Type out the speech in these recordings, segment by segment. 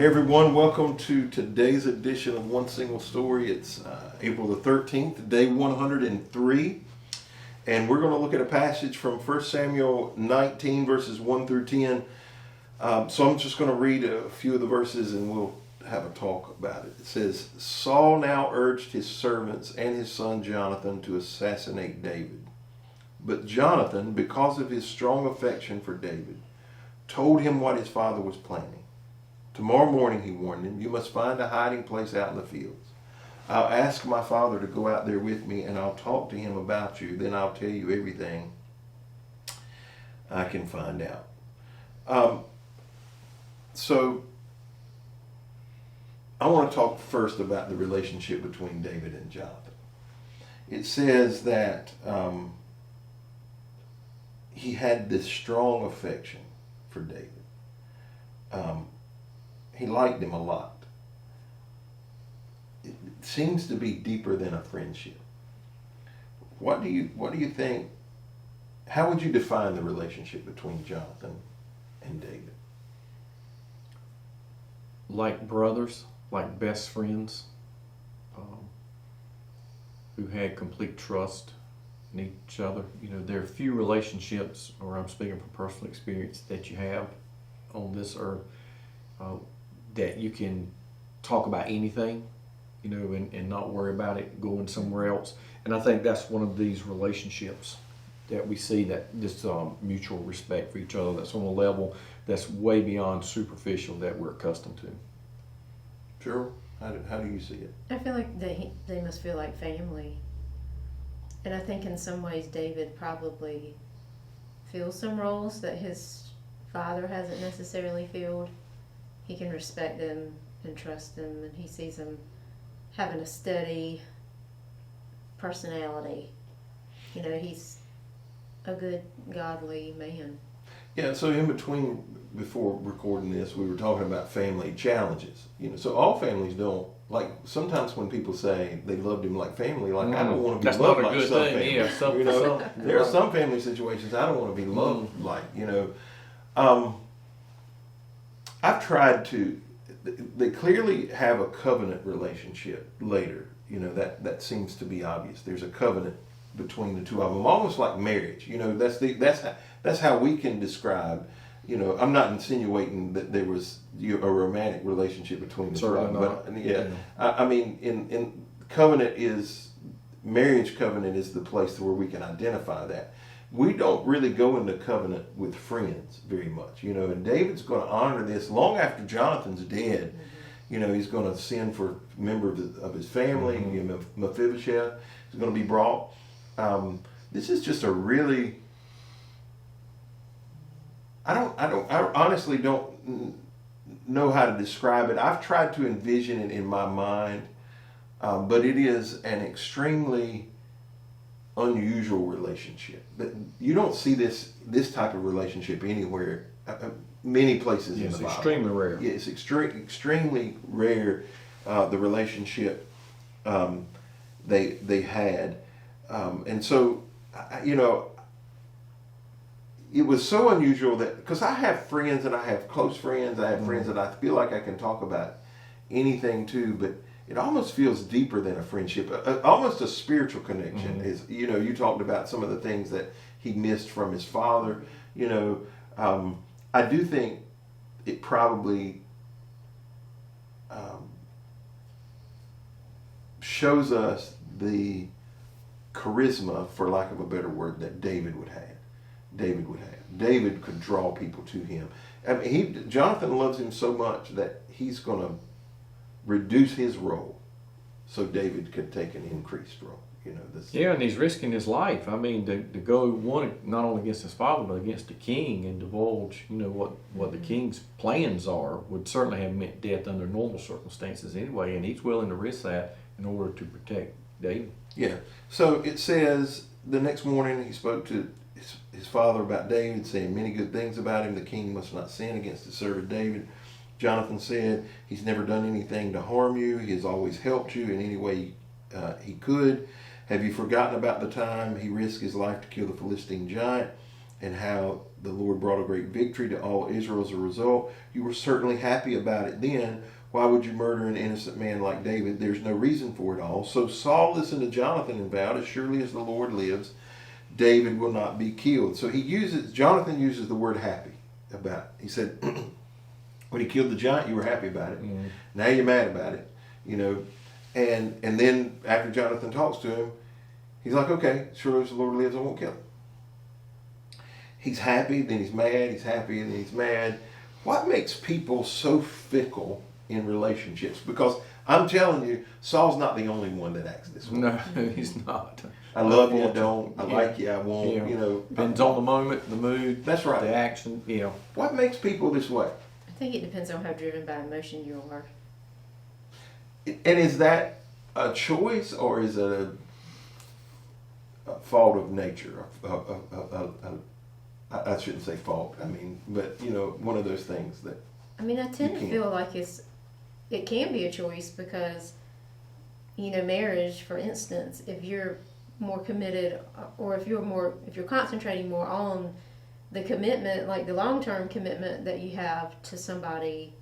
Hey everyone, welcome to today's edition of One Single Story. It's April the 13th, day 103. And we're going to look at a passage from 1 Samuel 19, verses 1 through 10. So I'm just going to read a few of the verses and we'll have a talk about it. It says, Saul now urged his servants and his son Jonathan to assassinate David. But Jonathan, because of his strong affection for David, told him what his father was planning. Tomorrow morning, he warned him, you must find a hiding place out in the fields. I'll ask my father to go out there with me and I'll talk to him about you. Then I'll tell you everything I can find out. So I want to talk first about the relationship between David and Jonathan. It says that he had this strong affection for David. He liked him a lot. It seems to be deeper than a friendship. What do you think? How would you define the relationship between Jonathan and David? Like brothers, like best friends, who had complete trust in each other. You know, there are few relationships, or I'm speaking from personal experience, that you have on this earth that you can talk about anything, you know, and not worry about it going somewhere else. And I think that's one of these relationships that we see, that this mutual respect for each other that's on a level that's way beyond superficial that we're accustomed to. Sure. How do you see it? I feel like they must feel like family. And I think in some ways David probably fills some roles that his father hasn't necessarily filled. He can respect them and trust them, and he sees them having a steady personality. You know, he's a good, godly man. Yeah, so in between, before recording this, we were talking about family challenges. You know, so all families don't, like, sometimes when people say they loved him like family, like, I don't want to be That's loved not a like good some thing. families. Yeah, some, you know, some, there are some family situations I don't want to be loved like, you know. I've tried to, they clearly have a covenant relationship later. You know, that seems to be obvious. There's a covenant between the two of them, almost like marriage. You know, that's how we can describe. You know, I'm not insinuating that there was a romantic relationship between the two of them, but yeah, I mean, in covenant is marriage. Covenant is the place where we can identify that. We don't really go into covenant with friends very much, you know. And David's going to honor this long after Jonathan's dead. Mm-hmm. You know, he's going to send for a member of his family, you know, Mephibosheth is going to be brought. This is just a really, I honestly don't know how to describe it. I've tried to envision it in my mind, but it is an extremely unusual relationship. You don't see this type of relationship anywhere, many places in the Bible. It's extremely rare. Yeah, it's extremely rare, the relationship they had. And so, you know, it was so unusual that, because I have friends and I have close friends, I have friends that I feel like I can talk about anything to, but it almost feels deeper than a friendship, almost a spiritual connection. Is, you know, you talked about some of the things that he missed from his father. You know, I do think it probably shows us the charisma, for lack of a better word, that David would have. David could draw people to him. I mean, Jonathan loves him so much that he's going to reduce his role so David could take an increased role. You know, this. Yeah, and he's risking his life. I mean, to go one, not only against his father, but against the king, and divulge, you know, what the king's plans are, would certainly have meant death under normal circumstances anyway, and he's willing to risk that in order to protect David. Yeah. So it says, the next morning he spoke to his father about David, saying many good things about him. The king must not sin against his servant David. Jonathan said, he's never done anything to harm you. He has always helped you in any way he could. Have you forgotten about the time he risked his life to kill the Philistine giant? and how the Lord brought a great victory to all Israel as a result. You were certainly happy about it then. Why would you murder an innocent man like David? There's no reason for it all. So Saul listened to Jonathan and vowed, as surely as the Lord lives, David will not be killed. So Jonathan uses the word happy about it. He said, when he killed the giant, you were happy about it. Mm. Now you're mad about it, And then after Jonathan talks to him, he's like, okay, surely as the Lord lives, I won't kill him. He's happy, then he's mad, he's happy, and then he's mad. What makes people so fickle in relationships? Because I'm telling you, Saul's not the only one that acts this way. No, he's not. I love you, I don't. I like you, I won't. Yeah. Depends on the moment, the mood. That's right. The action. Yeah. What makes people this way? I think it depends on how driven by emotion you are. And is that a choice, or is it a fault of nature? I shouldn't say fault. I mean, but one of those things that. I mean, I tend to feel like it can be a choice because, marriage, for instance, if you're more committed, or if you're concentrating more on the commitment, like the long-term commitment that you have to somebody,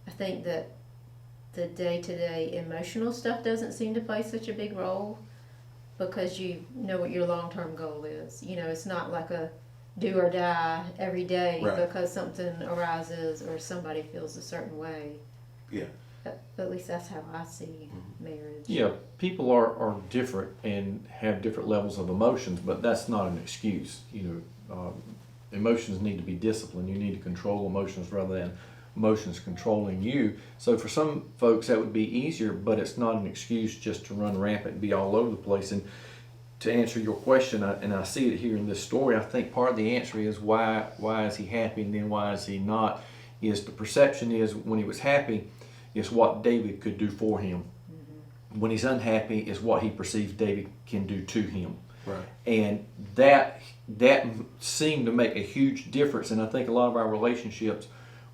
I think that the day-to-day emotional stuff doesn't seem to play such a big role because you know what your long-term goal is. It's not like a do or die every day because something arises or somebody feels a certain way. Yeah. At least that's how I see marriage. Yeah, people are different and have different levels of emotions, but that's not an excuse. Emotions need to be disciplined. You need to control emotions rather than emotions controlling you. So for some folks that would be easier, but it's not an excuse just to run rampant and be all over the place. And to answer your question, and I see it here in this story, I think part of the answer is why is he happy and then why is he not, is the perception is when he was happy is what David could do for him. Mm-hmm. When he's unhappy is what he perceives David can do to him. Right. And that seemed to make a huge difference. And I think a lot of our relationships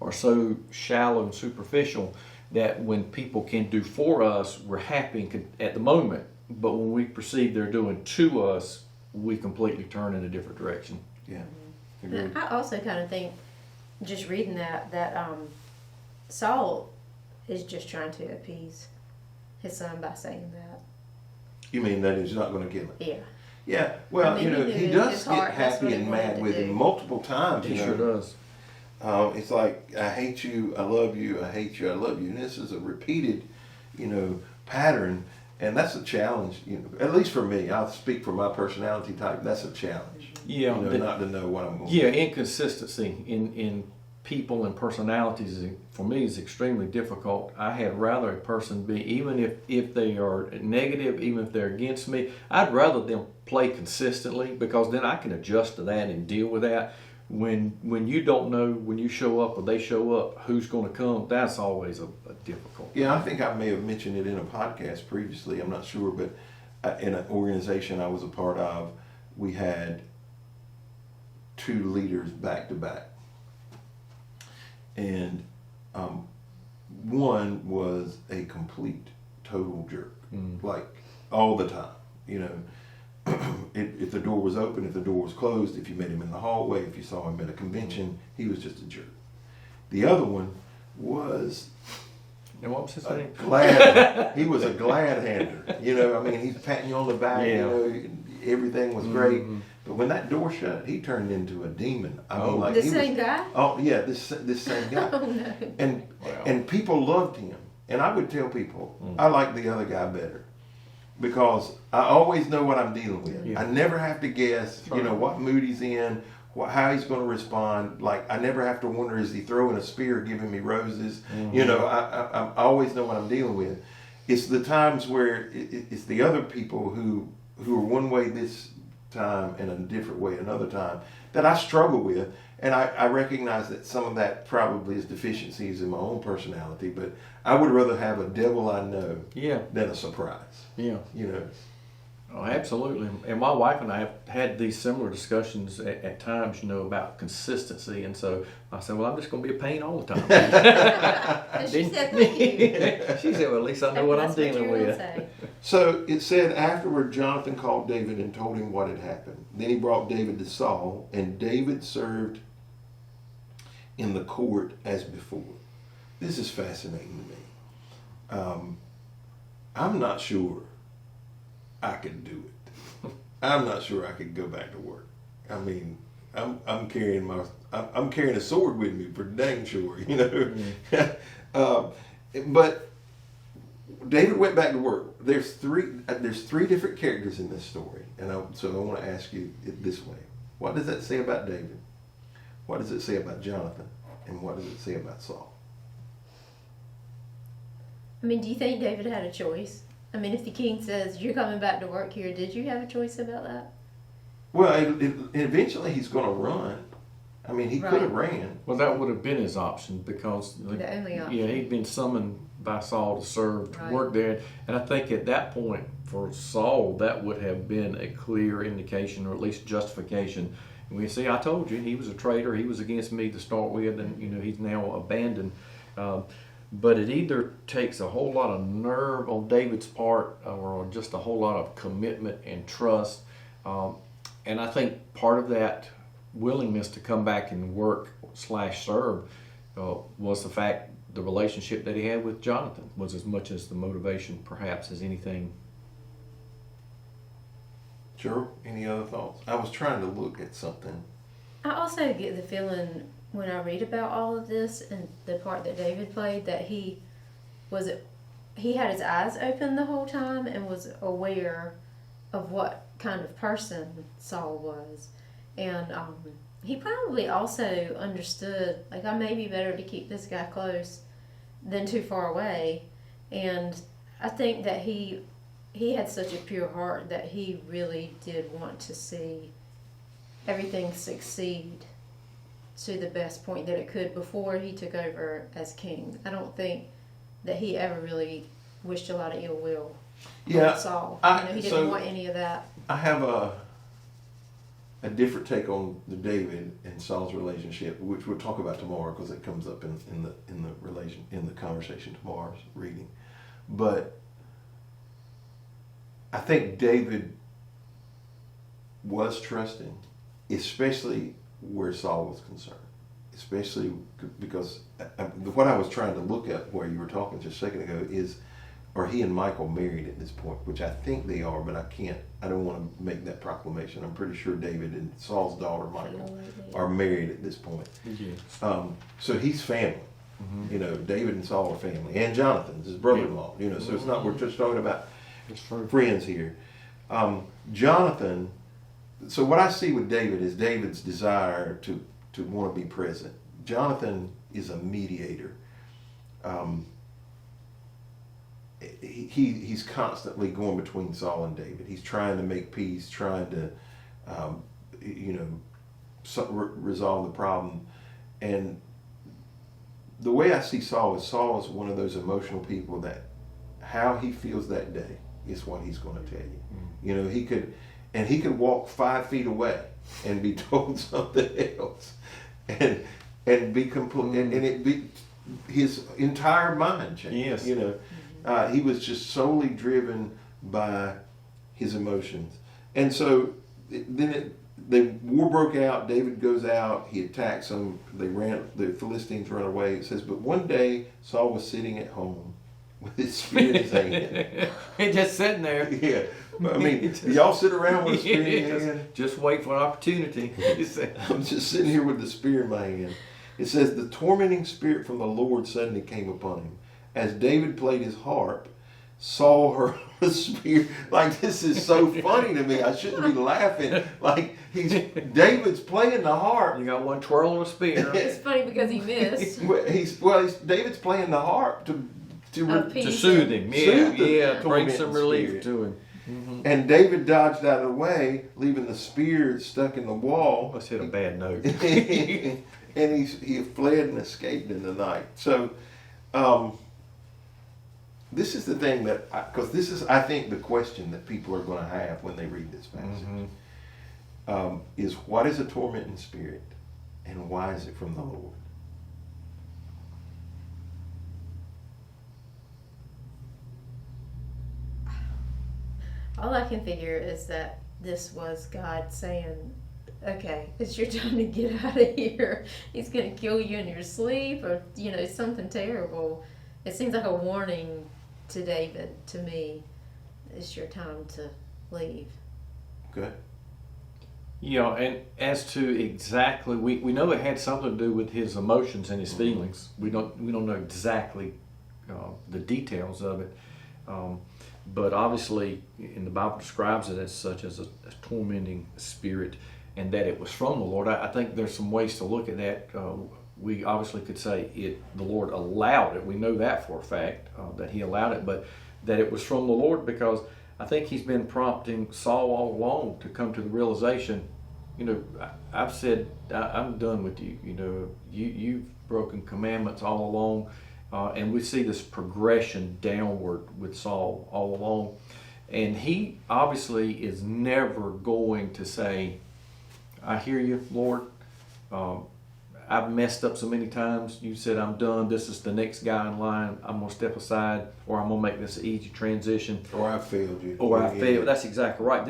are so shallow and superficial that when people can do for us, we're happy at the moment. But when we perceive they're doing to us, we completely turn in a different direction. Yeah. Mm-hmm. I also kind of think, just reading that Saul is just trying to appease his son by saying that. You mean that he's not going to kill him? Yeah. Yeah. Well, he does get happy and mad with him multiple times. He sure does. It's like, I hate you, I love you, I hate you, I love you. And this is a repeated, pattern. And that's a challenge, at least for me. I'll speak for my personality type. That's a challenge. Yeah. Not to know what I'm going to do. Yeah, inconsistency in people and personalities, for me, is extremely difficult. I had rather a person be, even if they are negative, even if they're against me, I'd rather them play consistently because then I can adjust to that and deal with that. When you don't know when you show up or they show up who's going to come, that's always a difficult. Yeah, I think I may have mentioned it in a podcast previously. I'm not sure, but in an organization I was a part of, we had 2 leaders back to back, and one was a complete, total jerk, like all the time. If the door was open, if the door was closed, if you met him in the hallway, if you saw him at a convention, he was just a jerk. The other one was And what was his name? he was a glad hander. He's patting you on the back, everything was great. But when that door shut, he turned into a demon. The same guy? Oh yeah, this same guy. Oh no. And people loved him. And I would tell people, I like the other guy better. Because I always know what I'm dealing with. Yeah. I never have to guess, what mood he's in, how he's going to respond. Like, I never have to wonder, is he throwing a spear, giving me roses? Mm-hmm. I always know what I'm dealing with. It's the times where it's the other people who are one way this time and a different way another time that I struggle with. And I recognize that some of that probably is deficiencies in my own personality, but I would rather have a devil I know than a surprise. Yeah. Oh, absolutely. And my wife and I have had these similar discussions at times, about consistency. And so I said, well, I'm just going to be a pain all the time. And she said, thank you. She said, well, at least I know what I'm That's what dealing you're gonna with. say. So it said, afterward, Jonathan called David and told him what had happened. Then he brought David to Saul, and David served in the court as before. This is fascinating to me. I'm not sure I could do it. I'm not sure I could go back to work. I mean, I'm carrying a sword with me for dang sure, But David went back to work. There's three different characters in this story, and so I want to ask you it this way: what does that say about David? What does it say about Jonathan? And what does it say about Saul? I mean, do you think David had a choice? I mean, if the king says, you're coming back to work here, did you have a choice about that? Well, eventually he's going to run. I mean, he could have ran. Well, that would have been his option because The only option. yeah, he'd been summoned by Saul to serve, to work there. And I think at that point for Saul, that would have been a clear indication or at least justification. And we see, I told you, he was a traitor. He was against me to start with, and he's now abandoned. But it either takes a whole lot of nerve on David's part or just a whole lot of commitment and trust. And I think part of that willingness to come back and work / serve was the relationship that he had with Jonathan was as much as the motivation perhaps as anything. Sure. Any other thoughts? I was trying to look at something. I also get the feeling when I read about all of this and the part that David played that he had his eyes open the whole time and was aware of what kind of person Saul was. And he probably also understood, like, I may be better to keep this guy close than too far away. And I think that he had such a pure heart that he really did want to see everything succeed to the best point that it could before he took over as king. I don't think that he ever really wished a lot of ill will on Saul. He didn't want any of that. I have a different take on the David and Saul's relationship, which we'll talk about tomorrow because it comes up in the conversation tomorrow's reading. But I think David was trusting, especially where Saul was concerned, especially because what I was trying to look at where you were talking just a second ago is, are he and Michael married at this point? Which I think they are, but I don't want to make that proclamation. I'm pretty sure David and Saul's daughter Michael are married at this point. Yes. So he's family. Mm-hmm. David and Saul are family, and Jonathan's his brother-in-law. So it's not, we're just talking about friends here. Jonathan. So what I see with David is David's desire to want to be present. Jonathan is a mediator. He's constantly going between Saul and David. He's trying to make peace, trying to resolve the problem. And the way I see Saul is one of those emotional people that how he feels that day is what he's going to tell you. He could walk 5 feet away and be told something else, and be complete, and it be his entire mind changed. Yes. He was just solely driven by his emotions, and so the war broke out. David goes out. He attacks them. The Philistines run away. It says, but one day Saul was sitting at home with his spear in his hand. He's just sitting there. Yeah. I mean, y'all sit around with a spear in your hand? Just wait for an opportunity. I'm just sitting here with the spear in my hand. It says, the tormenting spirit from the Lord suddenly came upon him. As David played his harp, Saul heard the spear. Like, this is so funny to me. I shouldn't be laughing. Like, David's playing the harp. You got one twirl on a spear. It's funny because he missed. David's playing the harp to soothe him. To bring some relief to him. Mm-hmm. And David dodged out of the way, leaving the spear stuck in the wall. Must hit a bad note. And he fled and escaped in the night. So, this is the thing that, because this is, I think, the question that people are going to have when they read this passage. Is what is a tormenting spirit, and why is it from the Lord? All I can figure is that this was God saying, okay, it's your time to get out of here. He's going to kill you in your sleep, or, something terrible. It seems like a warning to David, to me. It's your time to leave. Okay. Yeah, and as to exactly, we know it had something to do with his emotions and his feelings. We don't know exactly the details of it. But obviously, in the Bible describes it as such, as a tormenting spirit, and that it was from the Lord. I think there's some ways to look at that. We obviously could say the Lord allowed it. We know that for a fact, that he allowed it, but that it was from the Lord, because I think he's been prompting Saul all along to come to the realization, I've said, I'm done with you. You've broken commandments all along. And we see this progression downward with Saul all along. And he obviously is never going to say, I hear you, Lord. I've messed up so many times. You said I'm done. This is the next guy in line. I'm going to step aside, or I'm going to make this an easy transition. Or I failed you. Or I failed. That's exactly right.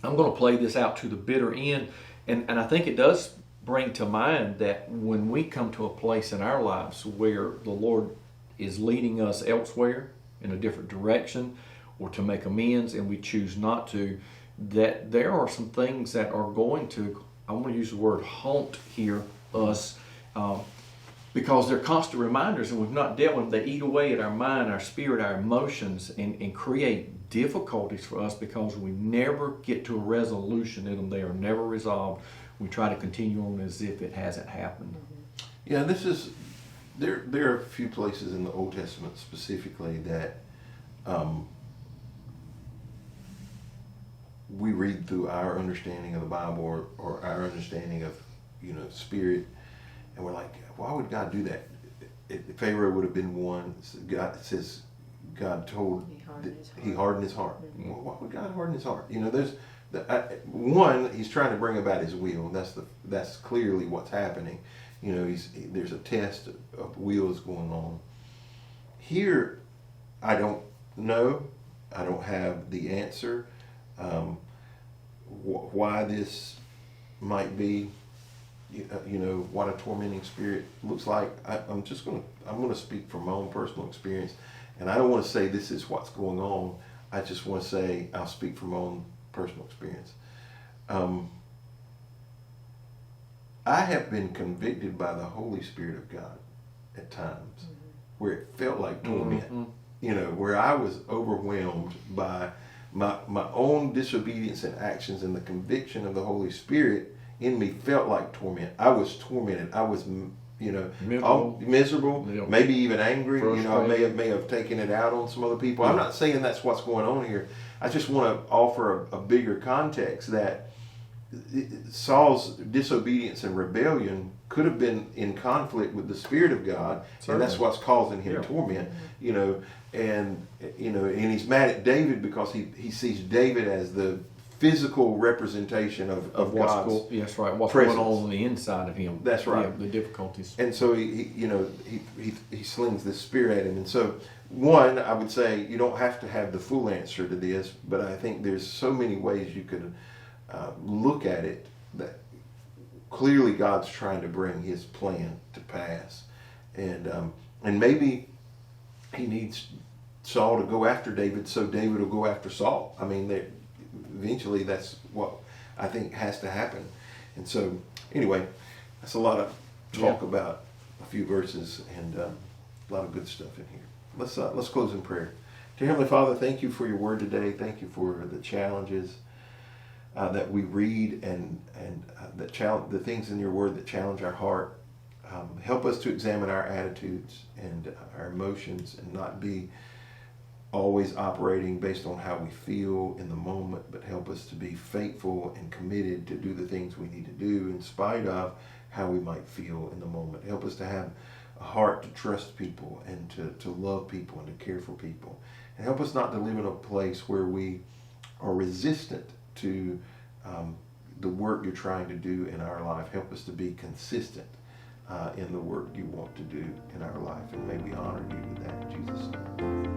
I'm going to play this out to the bitter end. And I think it does bring to mind that when we come to a place in our lives where the Lord is leading us elsewhere in a different direction, or to make amends, and we choose not to, that there are some things that are going to, I want to use the word haunt here, us, because they're constant reminders, and we've not dealt with them. They eat away at our mind, our spirit, our emotions, and create difficulties for us, because we never get to a resolution in them. They are never resolved. We try to continue on as if it hasn't happened. Yeah, there are a few places in the Old Testament specifically that we read through our understanding of the Bible, or our understanding of spirit, and we're like, why would God do that? Pharaoh would have been one. God says God told he hardened his heart. Mm-hmm. Well, why would God harden his heart? There's one, he's trying to bring about his will. That's clearly what's happening. There's a test of wills going on. Here, I don't know. I don't have the answer. Why this might be, what a tormenting spirit looks like. I'm going to speak from my own personal experience, and I don't want to say this is what's going on. I just want to say I'll speak from my own personal experience. I have been convicted by the Holy Spirit of God at times where it felt like torment. Where I was overwhelmed by my own disobedience and actions, and the conviction of the Holy Spirit in me felt like torment. I was tormented. I was, miserable, Yeah. maybe even angry. Frustrated. I may have taken it out on some other people. I'm not saying that's what's going on here. I just want to offer a bigger context that Saul's disobedience and rebellion could have been in conflict with the Spirit of God, and that's what's causing him torment. And he's mad at David because he sees David as the physical representation of what's God's yes, right. What's presence. going on the inside of him? That's right. Yeah, the difficulties. And so he slings this spear at him. And so, one, I would say you don't have to have the full answer to this, but I think there's so many ways you could look at it that clearly God's trying to bring His plan to pass, and maybe He needs Saul to go after David, so David will go after Saul. I mean, eventually that's what I think has to happen. And so, anyway, that's a lot of talk about a few verses, and a lot of good stuff in here. Let's close in prayer. Dear Heavenly Father, thank you for your word today. Thank you for the challenges that we read, and the things in your word that challenge our heart. Help us to examine our attitudes and our emotions, and not be always operating based on how we feel in the moment, but help us to be faithful and committed to do the things we need to do in spite of how we might feel in the moment. Help us to have a heart to trust people and to love people and to care for people. And help us not to live in a place where we are resistant to the work you're trying to do in our life. Help us to be consistent in the work you want to do in our life. And may we honor you with that in Jesus' name.